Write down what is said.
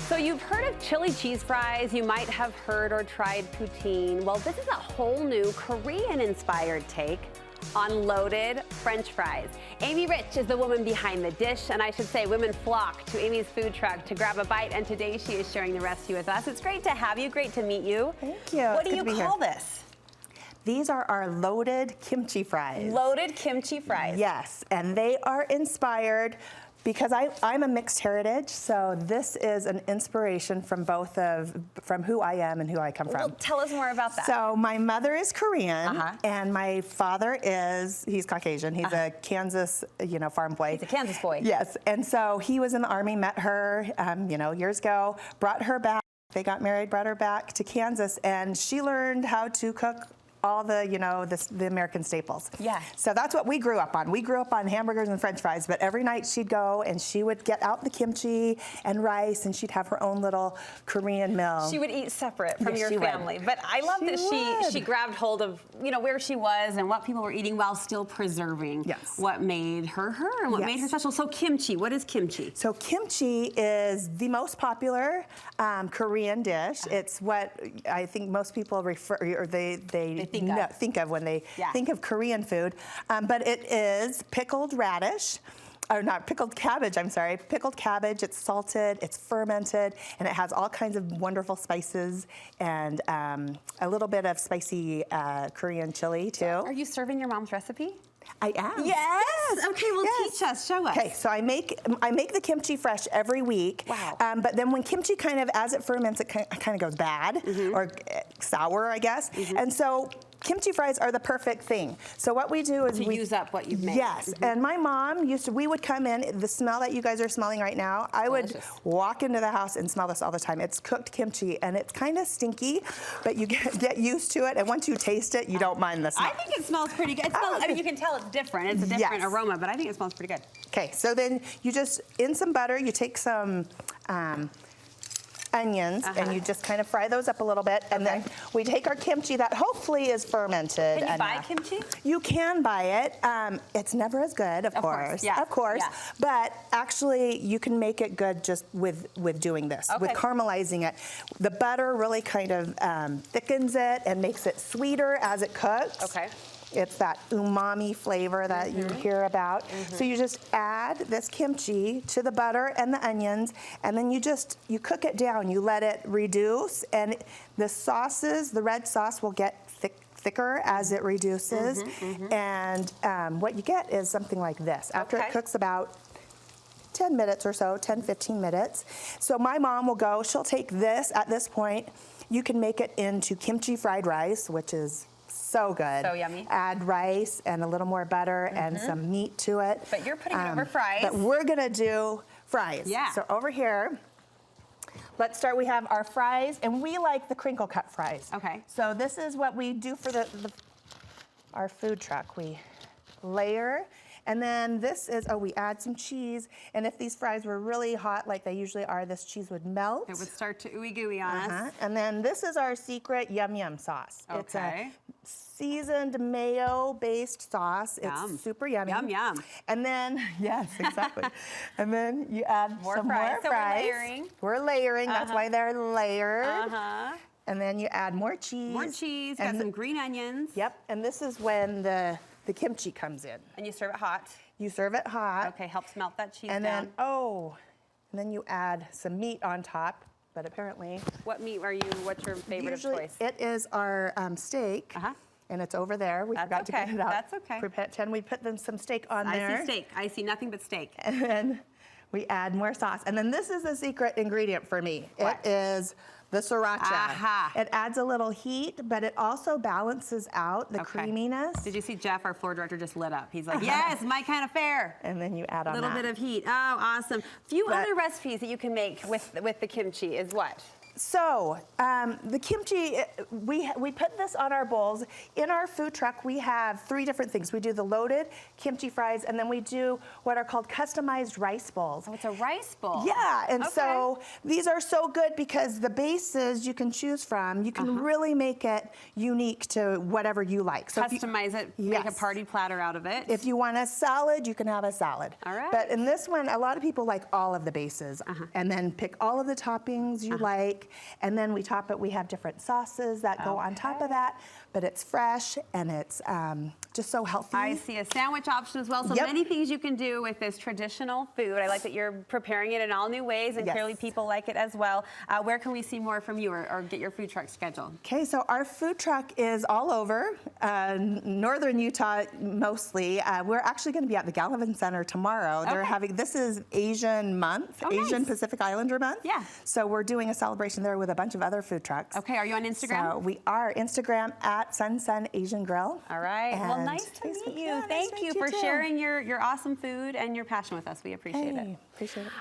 So you've heard of chili cheese fries, you might have heard or tried poutine. Well, this is a whole new Korean-inspired take on loaded French fries. Amy Rich is the woman behind the dish, and I should say women flock to Amy's food truck to grab a bite, and today she is sharing the recipe with us. It's great to have you, great to meet you. Thank you. What do you call this? These are our loaded kimchi fries. Loaded kimchi fries. Yes, and they are inspired because I'm a mixed heritage, so this is an inspiration from from who I am and who I come from. Well, tell us more about that. So my mother is Korean, and my father he's Caucasian. He's a Kansas, farm boy. He's a Kansas boy. Yes, and so he was in the Army, met her, years ago, brought her back. They got married, brought her back to Kansas, and she learned how to cook all the, the American staples. Yeah. So that's what we grew up on. We grew up on hamburgers and French fries, but every night she'd go and she would get out the kimchi and rice, and she'd have her own little Korean meal. She would eat separate from your she family. would. But I love She that she would. grabbed hold of, where she was and what people were eating while still preserving what made her her and what made her special. So kimchi, what is kimchi? So kimchi is the most popular Korean dish. It's what I think most people refer, or they think of when they think of Korean food. But it is pickled radish, or not pickled cabbage, I'm sorry. Pickled cabbage, it's salted, it's fermented, and it has all kinds of wonderful spices and a little bit of spicy Korean chili too. Are you serving your mom's recipe? I am. Yes. Okay, well, teach us, show us. Okay, so I make the kimchi fresh every week. Wow. But then when kimchi as it ferments, it kind of goes bad or sour, I guess. And so kimchi fries are the perfect thing. So what we do is we use up what you've made. Yes, and my mom we would come in, the smell that you guys are smelling right now, I would walk into the house and smell this all the time. It's cooked kimchi, and it's kind of stinky, but you get used to it, and once you taste it, you don't mind the smell. I think it smells pretty good. It smells, I mean, you can tell it's different. It's a different aroma, but I think it smells pretty good. Okay, so then you just, in some butter, you take some onions, and you just kind of fry those up a little bit, and then we take our kimchi that hopefully is fermented. Can you buy kimchi? You can buy it. It's never as good, of course. Yeah. Of course. Yeah. But actually, you can make it good just with doing this, with caramelizing it. The butter really kind of thickens it and makes it sweeter as it cooks. Okay. It's that umami flavor that you hear about. So you just add this kimchi to the butter and the onions, and then you cook it down. You let it reduce, and the red sauce will get thicker as it reduces. And what you get is something like this. After it cooks about 10 minutes or so, 10, 15 minutes. So my mom will go, she'll take this, at this point, you can make it into kimchi fried rice, which is so good. So yummy. Add rice and a little more butter and some meat to it. But you're putting it over fries. But we're gonna do fries. Yeah. So over here, let's start. We have our fries, and we like the crinkle cut fries. Okay. So this is what we do for our food truck. We layer. And then this is, we add some cheese. And if these fries were really hot, like they usually are, this cheese would melt. It would start to ooey gooey on us. And then this is our secret yum yum sauce. It's a seasoned mayo-based sauce. It's super yummy. Yum yum. And then, yes, exactly. And then you add some more fries. So we're layering. We're layering, that's why they're layered. And then you add more cheese. More cheese, got some green onions. Yep, and this is when the kimchi comes in. And you serve it hot. You serve it hot. Okay, helps melt that cheese and down. And then you add some meat on top, but apparently. What meat what's your favorite of choice? It is our steak. And it's over there. We forgot to get it out. That's okay. Pretend we put some steak on there. I see steak. I see nothing but steak. And then we add more sauce. And then this is the secret ingredient for me. What? It is the sriracha. It adds a little heat, but it also balances out the creaminess. Did you see Jeff, our floor director, just lit up? He's like, yes, my kind of fare. And then you add on a little bit of heat. Oh, awesome. Few other recipes that you can make with the kimchi is what? So the kimchi, we put this on our bowls. In our food truck, we have 3 different things. We do the loaded kimchi fries, and then we do what are called customized rice bowls. Oh, it's a rice bowl. Yeah, and Okay. so these are so good because the bases you can choose from, you can really make it unique to whatever you like. So Customize it, make a party platter out of it. if you want a salad, you can have a salad. All right. But in this one, a lot of people like all of the bases and then pick all of the toppings you like. And then we top it. We have different sauces that go on top of that. But it's fresh and it's just so healthy. I see a sandwich option as well. So many things you can do with this traditional food. I like that you're preparing it in all new ways, and clearly people like it as well. Where can we see more from you or get your food truck scheduled? Okay, so our food truck is all over, northern Utah mostly. We're actually going to be at the Gallivan Center tomorrow. They're having, this is Asian Month, Asian Pacific Islander Month. Yeah. So we're doing a celebration there with a bunch of other food trucks. Okay, are you on Instagram? So we are Instagram at Sun Asian Grill. All right. Well, And nice to meet Facebook. you. Yeah, nice Thank to you meet for too. sharing your awesome food and your passion with us. We appreciate it. Appreciate it.